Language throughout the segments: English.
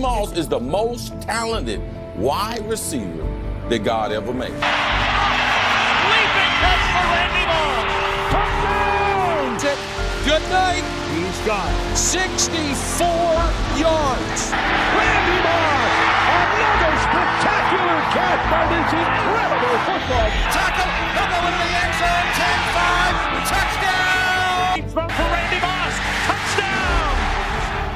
Moss is the most talented wide receiver that God ever made. Leaping catch for Randy Moss. Touchdown! Good night. He's got 64 yards. Randy Moss. Another spectacular catch by this incredible football. Tackle, double in the end zone, 10-5, touchdown! Throw for Randy Moss. Touchdown!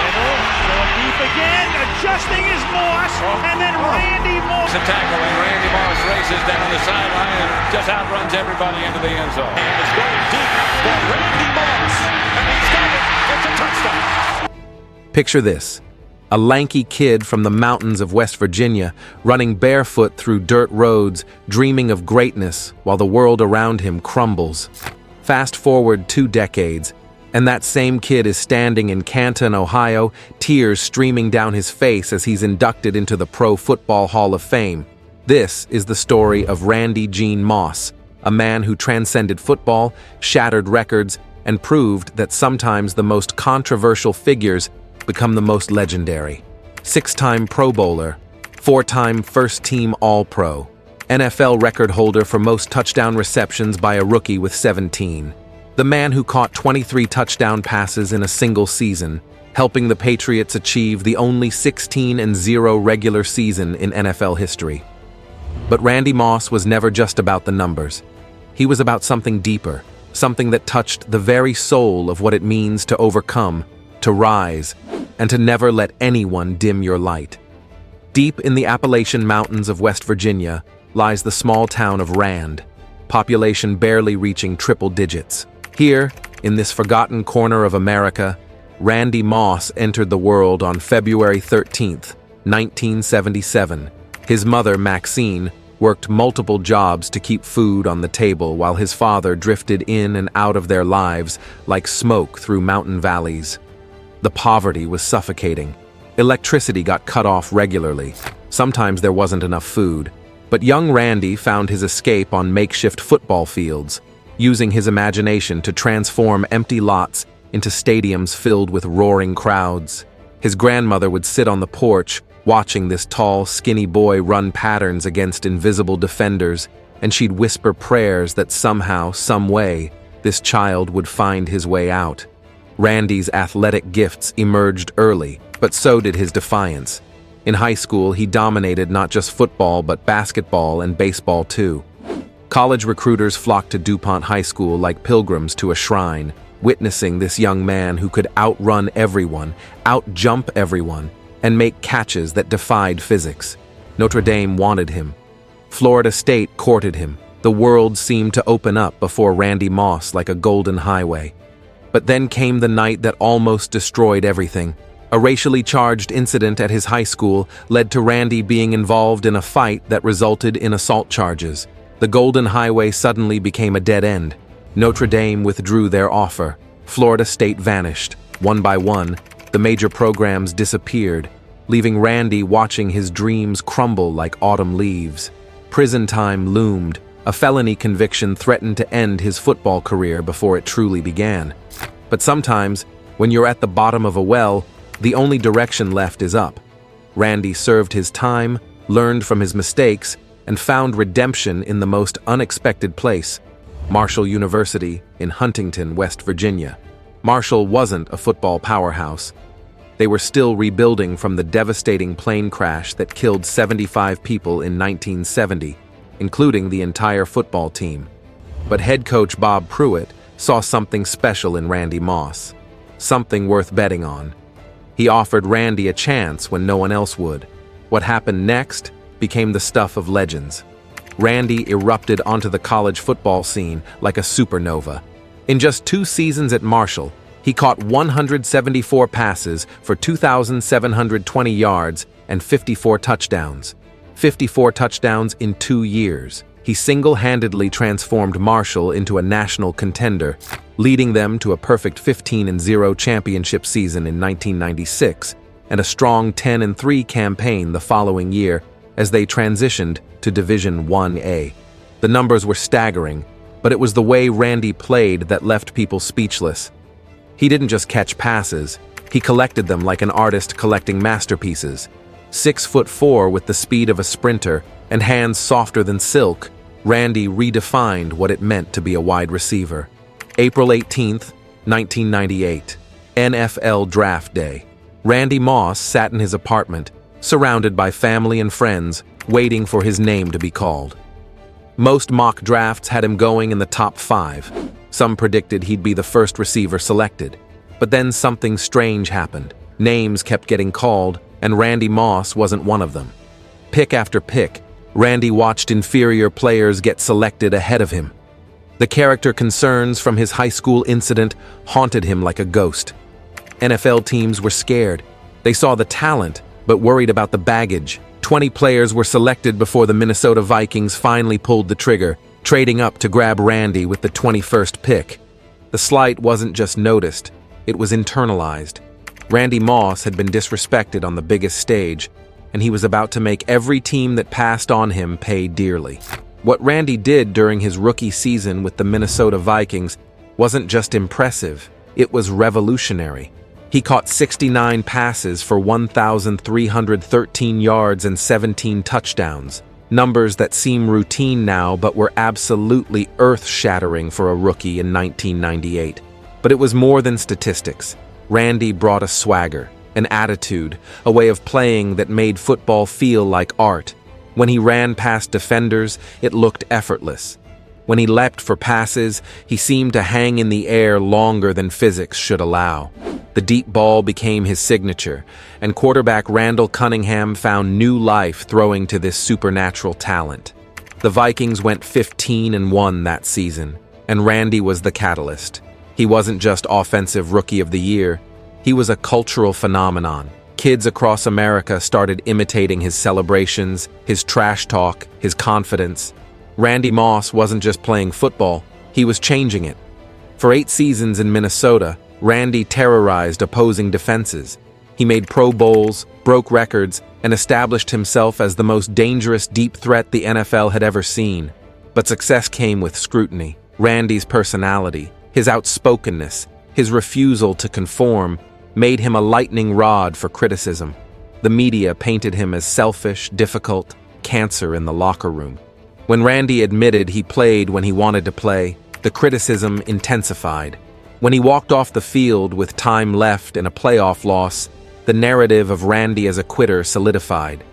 Going deep again, adjusting his Moss, and then Randy Moss. It's a tackle, and Randy Moss races down the sideline and just outruns everybody into the end zone. And it's going deep for Randy Moss, and he's got it. It's a touchdown. Picture this. A lanky kid from the mountains of West Virginia running barefoot through dirt roads, dreaming of greatness while the world around him crumbles. Fast forward 2 decades, and that same kid is standing in Canton, Ohio, tears streaming down his face as he's inducted into the Pro Football Hall of Fame. This is the story of Randy Gene Moss, a man who transcended football, shattered records, and proved that sometimes the most controversial figures become the most legendary. 6-time Pro Bowler, 4-time first-team All-Pro, NFL record holder for most touchdown receptions by a rookie with 17. The man who caught 23 touchdown passes in a single season, helping the Patriots achieve the only 16-0 regular season in NFL history. But Randy Moss was never just about the numbers. He was about something deeper, something that touched the very soul of what it means to overcome, to rise, and to never let anyone dim your light. Deep in the Appalachian Mountains of West Virginia lies the small town of Rand, population barely reaching triple digits. Here, in this forgotten corner of America, Randy Moss entered the world on February 13th, 1977. His mother, Maxine, worked multiple jobs to keep food on the table while his father drifted in and out of their lives like smoke through mountain valleys. The poverty was suffocating. Electricity got cut off regularly. Sometimes there wasn't enough food. But young Randy found his escape on makeshift football fields, using his imagination to transform empty lots into stadiums filled with roaring crowds. His grandmother would sit on the porch, watching this tall, skinny boy run patterns against invisible defenders, and she'd whisper prayers that somehow, some way, this child would find his way out. Randy's athletic gifts emerged early, but so did his defiance. In high school, he dominated not just football, but basketball and baseball too. College recruiters flocked to DuPont High School like pilgrims to a shrine, witnessing this young man who could outrun everyone, outjump everyone, and make catches that defied physics. Notre Dame wanted him. Florida State courted him. The world seemed to open up before Randy Moss like a golden highway. But then came the night that almost destroyed everything. A racially charged incident at his high school led to Randy being involved in a fight that resulted in assault charges. The Golden Highway suddenly became a dead end. Notre Dame withdrew their offer. Florida State vanished. One by one, the major programs disappeared, leaving Randy watching his dreams crumble like autumn leaves. Prison time loomed. A felony conviction threatened to end his football career before it truly began. But sometimes, when you're at the bottom of a well, the only direction left is up. Randy served his time, learned from his mistakes, and found redemption in the most unexpected place, Marshall University in Huntington, West Virginia. Marshall wasn't a football powerhouse. They were still rebuilding from the devastating plane crash that killed 75 people in 1970, including the entire football team. But head coach Bob Pruitt saw something special in Randy Moss, something worth betting on. He offered Randy a chance when no one else would. What happened next became the stuff of legends. Randy erupted onto the college football scene like a supernova. In just 2 seasons at Marshall, he caught 174 passes for 2,720 yards and 54 touchdowns. 54 touchdowns in 2 years. He single-handedly transformed Marshall into a national contender, leading them to a perfect 15-0 championship season in 1996 and a strong 10-3 campaign the following year as they transitioned to Division 1A. The numbers were staggering, but it was the way Randy played that left people speechless. He didn't just catch passes, He collected them like an artist collecting masterpieces. 6'4" with the speed of a sprinter and hands softer than silk, Randy redefined what it meant to be a wide receiver. April 18, 1998, NFL Draft Day. Randy Moss sat in his apartment, surrounded by family and friends, waiting for his name to be called. Most mock drafts had him going in the top 5. Some predicted he'd be the first receiver selected. But then something strange happened. Names kept getting called, and Randy Moss wasn't one of them. Pick after pick, Randy watched inferior players get selected ahead of him. The character concerns from his high school incident haunted him like a ghost. NFL teams were scared. They saw the talent, but worried about the baggage. 20 players were selected before the Minnesota Vikings finally pulled the trigger, trading up to grab Randy with the 21st pick. The slight wasn't just noticed, it was internalized. Randy Moss had been disrespected on the biggest stage, and he was about to make every team that passed on him pay dearly. What Randy did during his rookie season with the Minnesota Vikings wasn't just impressive, it was revolutionary. He caught 69 passes for 1,313 yards and 17 touchdowns, numbers that seem routine now but were absolutely earth-shattering for a rookie in 1998. But it was more than statistics. Randy brought a swagger, an attitude, a way of playing that made football feel like art. When he ran past defenders, it looked effortless. When he leapt for passes, he seemed to hang in the air longer than physics should allow. The deep ball became his signature, and quarterback Randall Cunningham found new life throwing to this supernatural talent. The Vikings went 15-1 that season, and Randy was the catalyst. He wasn't just Offensive Rookie of the Year, he was a cultural phenomenon. Kids across America started imitating his celebrations, his trash talk, his confidence. Randy Moss wasn't just playing football, he was changing it. For 8 seasons in Minnesota, Randy terrorized opposing defenses. He made Pro Bowls, broke records, and established himself as the most dangerous deep threat the NFL had ever seen. But success came with scrutiny. Randy's personality, his outspokenness, his refusal to conform, made him a lightning rod for criticism. The media painted him as selfish, difficult, cancer in the locker room. When Randy admitted he played when he wanted to play, the criticism intensified. When he walked off the field with time left and a playoff loss, the narrative of Randy as a quitter solidified.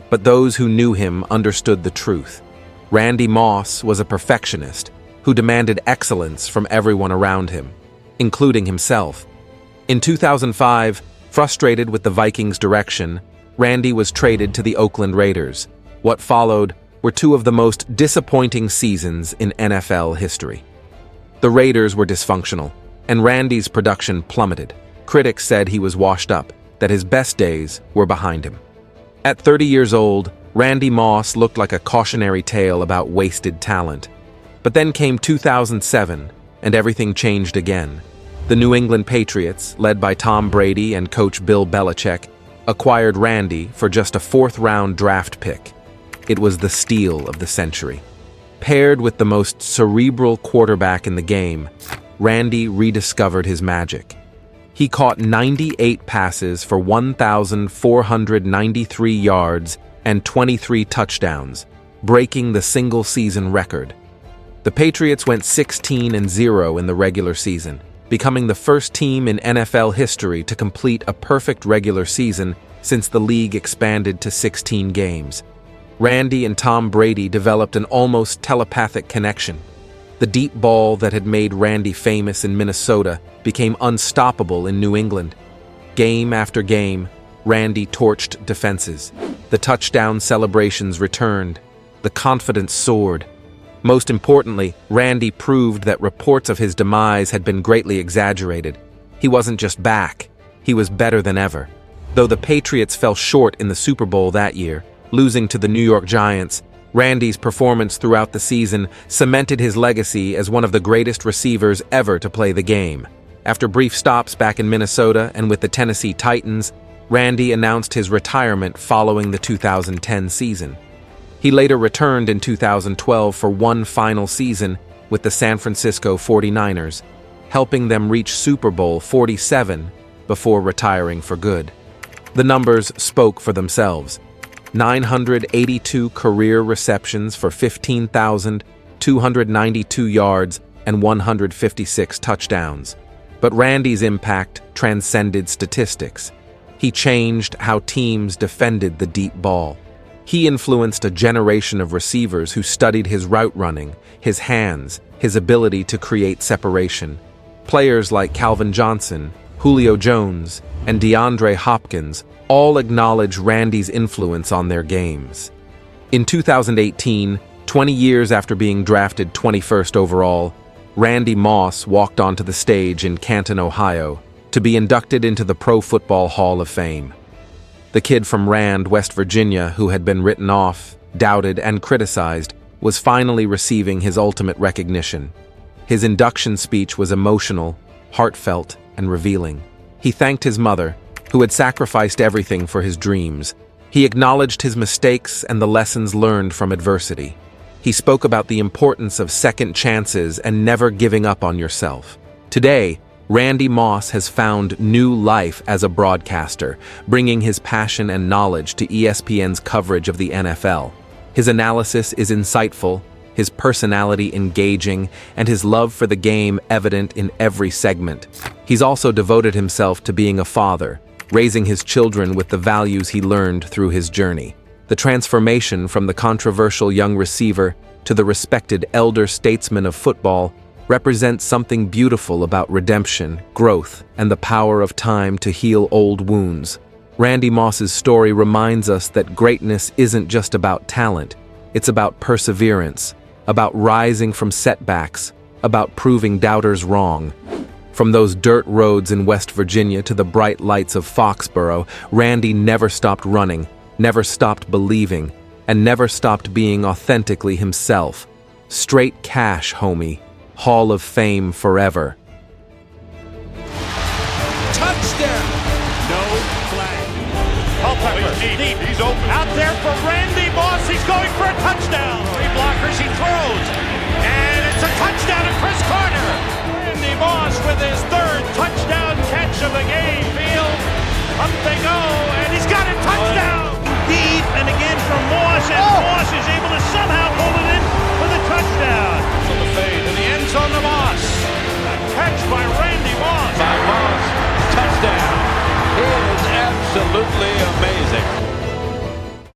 But those who knew him understood the truth. Randy Moss was a perfectionist who demanded excellence from everyone around him, including himself. In 2005, frustrated with the Vikings' direction, Randy was traded to the Oakland Raiders. What followed were 2 of the most disappointing seasons in NFL history. The Raiders were dysfunctional, and Randy's production plummeted. Critics said he was washed up, that his best days were behind him. At 30 years old, Randy Moss looked like a cautionary tale about wasted talent. But then came 2007, and everything changed again. The New England Patriots, led by Tom Brady and coach Bill Belichick, acquired Randy for just a 4th-round draft pick. It was the steal of the century. Paired with the most cerebral quarterback in the game, Randy rediscovered his magic. He caught 98 passes for 1,493 yards and 23 touchdowns, breaking the single-season record. The Patriots went 16-0 in the regular season, becoming the first team in NFL history to complete a perfect regular season since the league expanded to 16 games. Randy and Tom Brady developed an almost telepathic connection. The deep ball that had made Randy famous in Minnesota became unstoppable in New England. Game after game, Randy torched defenses. The touchdown celebrations returned. The confidence soared. Most importantly, Randy proved that reports of his demise had been greatly exaggerated. He wasn't just back, he was better than ever. Though the Patriots fell short in the Super Bowl that year, losing to the New York Giants, Randy's performance throughout the season cemented his legacy as one of the greatest receivers ever to play the game. After brief stops back in Minnesota and with the Tennessee Titans, Randy announced his retirement following the 2010 season. He later returned in 2012 for one final season with the San Francisco 49ers, helping them reach Super Bowl 47 before retiring for good. The numbers spoke for themselves. 982 career receptions for 15,292 yards and 156 touchdowns. But Randy's impact transcended statistics. He changed how teams defended the deep ball. He influenced a generation of receivers who studied his route running, his hands, his ability to create separation. Players like Calvin Johnson, Julio Jones, and DeAndre Hopkins all acknowledge Randy's influence on their games. In 2018, 20 years after being drafted 21st overall, Randy Moss walked onto the stage in Canton, Ohio, to be inducted into the Pro Football Hall of Fame. The kid from Rand, West Virginia, who had been written off, doubted, and criticized, was finally receiving his ultimate recognition. His induction speech was emotional, heartfelt, and revealing. He thanked his mother, who had sacrificed everything for his dreams. He acknowledged his mistakes and the lessons learned from adversity. He spoke about the importance of second chances and never giving up on yourself. Today, Randy Moss has found new life as a broadcaster, bringing his passion and knowledge to ESPN's coverage of the NFL. His analysis is insightful, his personality engaging, and his love for the game evident in every segment. He's also devoted himself to being a father, raising his children with the values he learned through his journey. The transformation from the controversial young receiver to the respected elder statesman of football represents something beautiful about redemption, growth, and the power of time to heal old wounds. Randy Moss's story reminds us that greatness isn't just about talent, it's about perseverance, about rising from setbacks, about proving doubters wrong. From those dirt roads in West Virginia to the bright lights of Foxborough, Randy never stopped running, never stopped believing, and never stopped being authentically himself. Straight cash, homie. Hall of Fame forever. Touchdown! No flag. Culpepper, deep. He's open. Out there for Randy Moss. He's going for a touchdown. Three blockers. He throws. And it's a touchdown to Chris Carter.